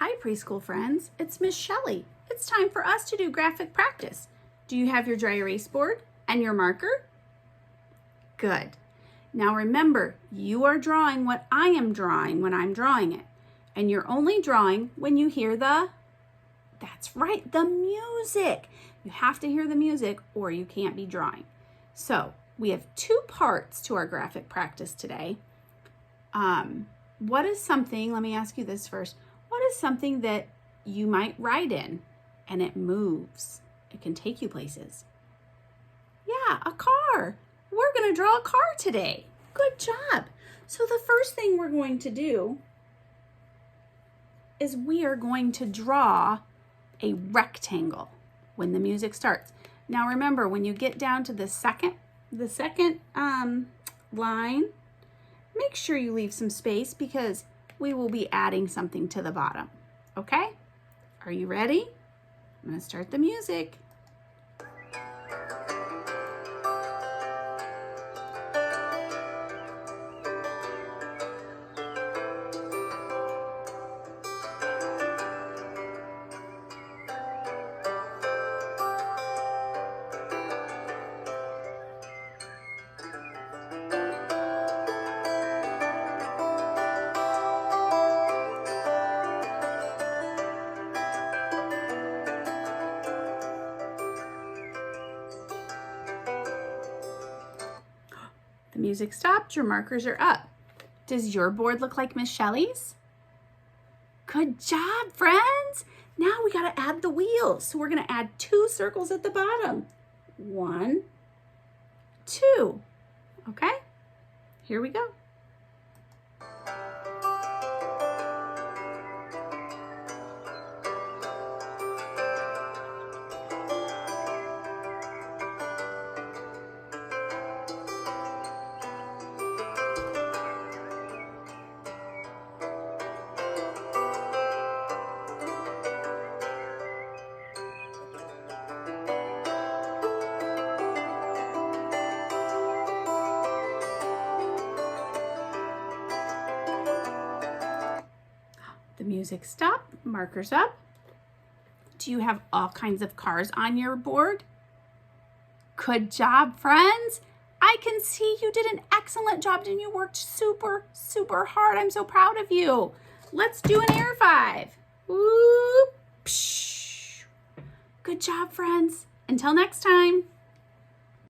Hi preschool friends, it's Miss Shelley. It's time for us to do graphic practice. Do you have your dry erase board and your marker? Good. Now remember, you are drawing what I am drawing when I'm drawing it. And you're only drawing when you hear that's right, the music. You have to hear the music or you can't be drawing. So we have two parts to our graphic practice today. What is something, let me ask you this first. What is something that you might write in and it moves? It can take you places. Yeah, a car. We're going to draw a car today. Good job. So the first thing we're going to do is we are going to draw a rectangle when the music starts. Now remember, when you get down to the second line, make sure you leave some space because we will be adding something to the bottom. Okay? Are you ready? I'm going to start the music. The music stopped, your markers are up. Does your board look like Miss Shelley's? Good job, friends. Now we got to add the wheels. So we're going to add 2 circles at the bottom. 1, 2. Okay? Here we go. The music stopped, markers up. Do you have all kinds of cars on your board? Good job, friends. I can see you did an excellent job and you worked super, super hard. I'm so proud of you. Let's do an air 5. Whoop, psh. Good job, friends. Until next time.